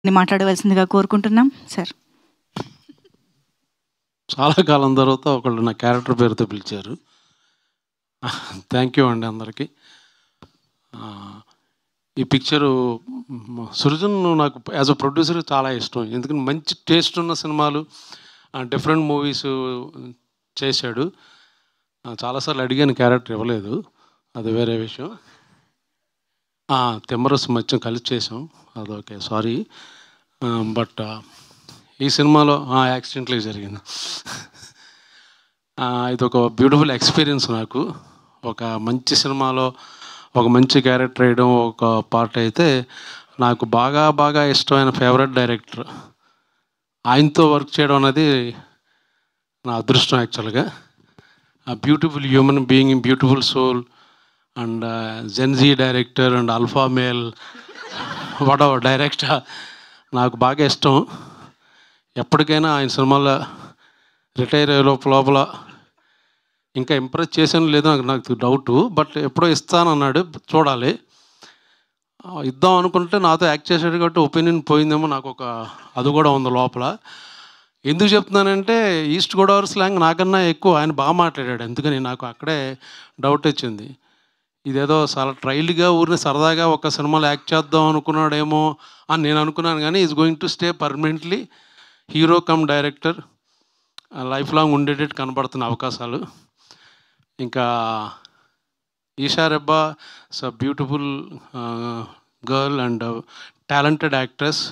మాట్లాడవలసిందిగా కోరుకుంటున్నాం సార్. చాలా కాలం తర్వాత ఒకళ్ళు నా క్యారెక్టర్ పేరుతో పిలిచారు. థ్యాంక్ యూ అండి అందరికీ. ఈ పిక్చరు సృజన్ నాకు యాజ్ అ ప్రొడ్యూసర్ చాలా ఇష్టం. ఎందుకంటే మంచి టేస్ట్ ఉన్న సినిమాలు, డిఫరెంట్ మూవీస్ చేశాడు. చాలాసార్లు అడిగాను, క్యారెక్టర్ ఇవ్వలేదు, అది వేరే విషయం. తిమ్మరస్ మధ్యం కలిసి చేసాం, అదొకే, సారీ. బట్ ఈ సినిమాలో యాక్సిడెంట్లీ జరిగింది. ఇది ఒక బ్యూటిఫుల్ ఎక్స్పీరియన్స్ నాకు. ఒక మంచి సినిమాలో ఒక మంచి క్యారెక్టర్ వేయడం ఒక పార్ట్ అయితే, నాకు బాగా బాగా ఇష్టమైన ఫేవరెట్ డైరెక్టర్, ఆయనతో వర్క్ చేయడం అనేది నా అదృష్టం యాక్చువల్గా. Beautiful human being, beautiful soul, and Gen Z director and alpha male వాడవ డైరెక్టర్ నాకు బాగా ఇష్టం. ఎప్పటికైనా ఆయన సినిమాలో రిటైర్ అయ్యే లోపల ఇంకా ఇంప్రెస్ చేసాను లేదో నాకు డౌటు, బట్ ఎప్పుడో ఇస్తానన్నాడు, చూడాలి. ఇద్దాం అనుకుంటే నాతో యాక్ట్ చేశాడు కాబట్టి ఒపీనియన్ పోయిందేమో, నాకు ఒక అది కూడా ఉంది లోపల. ఎందుకు చెప్తున్నానంటే, ఈస్ట్ గోదావరి స్లాంగ్ నాకన్నా ఎక్కువ ఆయన బాగా మాట్లాడాడు, ఎందుకని నాకు అక్కడే డౌట్ వచ్చింది. ఇదేదో చాలా ట్రైల్గా ఊరిని సరదాగా ఒక సినిమాలో యాక్ట్ చేద్దాం అనుకున్నాడేమో అని నేను అనుకున్నాను, కానీ is going to stay permanently hero cum director, life long ఉండేటట్టు కనబడుతున్న అవకాశాలు. ఇంకా Eesha Rebba is a beautiful girl and talented actress.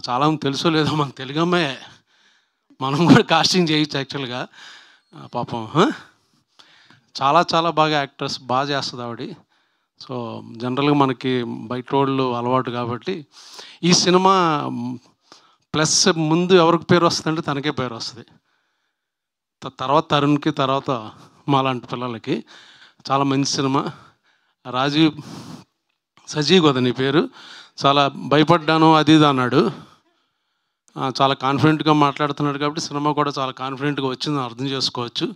చాలామంది తెలుసో లేదో, మనకు తెలుగు అమ్మాయి, మనం కూడా కాస్టింగ్ చేయొచ్చు యాక్చువల్గా. పాపం చాలా చాలా బాగా యాక్ట్రెస్, బాగా చేస్తుంది ఆవిడ. సో జనరల్గా మనకి బయట రోడ్లు అలవాటు కాబట్టి ఈ సినిమా ప్లస్ ముందు ఎవరికి పేరు వస్తుందంటే తనకే పేరు వస్తుంది, తర్వాత తరుణ్కి, తర్వాత మాలాంటి పిల్లలకి. చాలా మంచి సినిమా. రాజీవ్ సజీవ్ కదా నీ పేరు, చాలా భయపడ్డాను అది ఇది అన్నాడు. చాలా కాన్ఫిడెంట్గా మాట్లాడుతున్నాడు కాబట్టి సినిమా కూడా చాలా కాన్ఫిడెంట్గా వచ్చిందని అర్థం చేసుకోవచ్చు.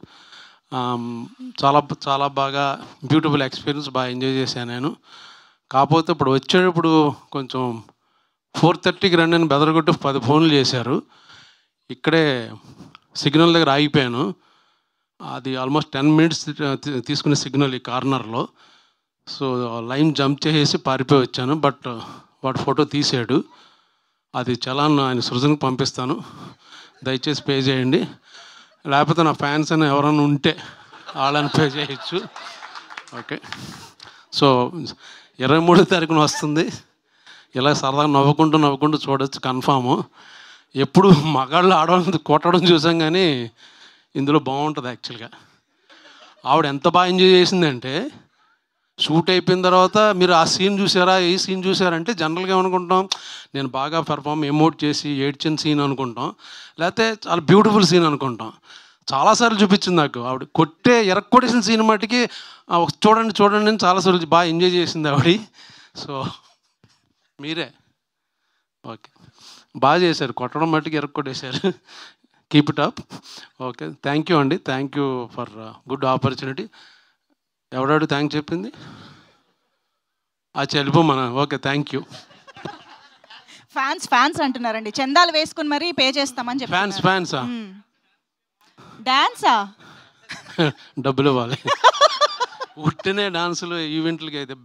చాలా చాలా బాగా బ్యూటిఫుల్ ఎక్స్పీరియన్స్, బాగా ఎంజాయ్ చేశాను నేను. కాకపోతే ఇప్పుడు వచ్చేటప్పుడు కొంచెం 4:30కి రండి అని బెదరగొట్టి 10 ఫోన్లు చేశారు. ఇక్కడే సిగ్నల్ దగ్గర ఆగిపోయాను. అది ఆల్మోస్ట్ 10 మినిట్స్ తీసుకునే సిగ్నల్ ఈ కార్నర్లో. సో లైన్ జంప్ చేసేసి పారిపోయి వచ్చాను. బట్ వాడు ఫోటో తీసాడు, అది చలాన్ ఆయన సృజన్కి పంపిస్తాను, దయచేసి పే చేయండి. లేకపోతే నా ఫ్యాన్స్ అని ఎవరైనా ఉంటే వాళ్ళని పే చేయొచ్చు. ఓకే. సో 23వ తారీఖున వస్తుంది. ఇలా సరదాగా నవ్వుకుంటూ చూడొచ్చు కన్ఫాము. ఎప్పుడు మగాళ్ళు ఆడవాళ్ళని కొట్టడం చూసాం, కానీ ఇందులో బాగుంటుంది యాక్చువల్గా. ఆవిడ ఎంత బాగా ఎంజాయ్ చేసిందంటే, షూట్ అయిపోయిన తర్వాత మీరు ఆ సీన్ చూసారా, ఈ సీన్ చూసారంటే జనరల్గా ఏమనుకుంటాం, నేను బాగా పెర్ఫామ్ ఎమోట్ చేసి ఏడ్చిన సీన్ అనుకుంటాం, లేకపోతే చాలా బ్యూటిఫుల్ సీన్ అనుకుంటాం. చాలాసార్లు చూపించింది నాకు ఆవిడ ఎరక్కొట్టేసిన సీన్ మట్టుకి చూడండి అని చాలాసార్లు బాగా ఎంజాయ్ చేసింది ఆవిడ. సో మీరే ఓకే, బాగా చేశారు, కొట్టడం మట్టుకి ఎరక్కొట్టేశారు. Keep it up. Okay, thank you అండి, thank you for good opportunity. ఎవడాడు థ్యాంక్ చెప్పింది? చెల్లిపోమన. Okay, thank you. ఫ్యాన్స్ అంటున్నారండి, చందాలు వేసుకుని మరీ పే చేస్తామని చెప్పి. ఫ్యాన్సా? డాన్సా? డబ్బులు ఇవ్వాలి. ఉట్టినే డాన్సులు ఈవెంట్లకి అయితే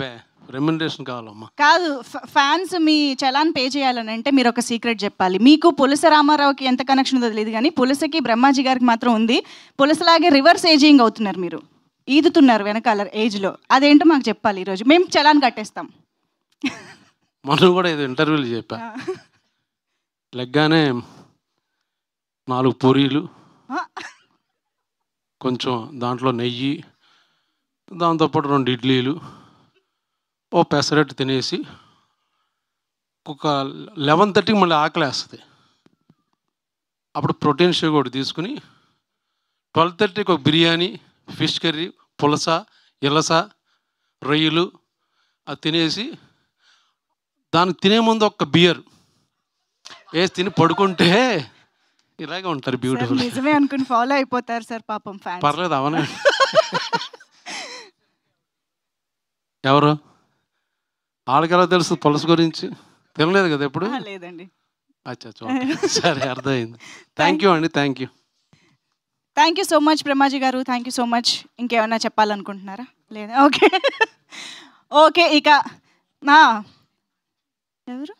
రెమ్యునరేషన్ కావాలమ్మా. కాదు, ఫ్యాన్స్ మీ చలాన్ పే చేయాలని అంటే మీరు ఒక సీక్రెట్ చెప్పాలి. మీకు పులస రామారావుకి ఎంత కనెక్షన్ ఉందో తెలియదు, కానీ పులసకి బ్రహ్మాజీ గారికి మాత్రం ఉంది. పులసలాగే రివర్స్ ఏజింగ్ అవుతున్నారు, మీరు ఈదుతున్నారు వెనకాల ఏజ్లో. అదేంటో మాకు చెప్పాలి ఈరోజు, మేము చలాన్ కట్టేస్తాం. మనం కూడా ఇది ఇంటర్వ్యూలు చెప్పా, లెగ్గానే 4 పూరీలు, కొంచెం దాంట్లో నెయ్యి, దాంతోపాటు 2 ఇడ్లీలు, ఓ పెసరట్టు తినేసి ఒక 11:30కి మళ్ళీ ఆకలి వేస్తుంది. అప్పుడు ప్రోటీన్ షేక్ ఒకటి తీసుకుని 12:30కి ఒక బిర్యానీ, ఫిష్ కర్రీ, పులస, ఇలస, రొయ్యలు అది తినేసి, దానికి తినే ముందు ఒక బియర్ వేసి తిని పడుకుంటే ఇలాగే ఉంటారు బ్యూటిఫుల్. నిజమే అనుకుని ఫాలో అయిపోతారు సార్, పాపం ఫ్యాన్స్. పర్లేదు, అవనే. ఎవరు వాళ్ళకి ఎలా తెలుసు పులస గురించి? తినలేదు కదా ఎప్పుడు? లేదండి. అచ్చా సరే, అర్థమైంది. థ్యాంక్ యూ అండి. Thank you so much Brahmaji గారు. Thank you so much. ఇంకేమన్నా చెప్పాలనుకుంటున్నారా? లేదా? ఓకే. ఓకే, ఇక నా ఎవరు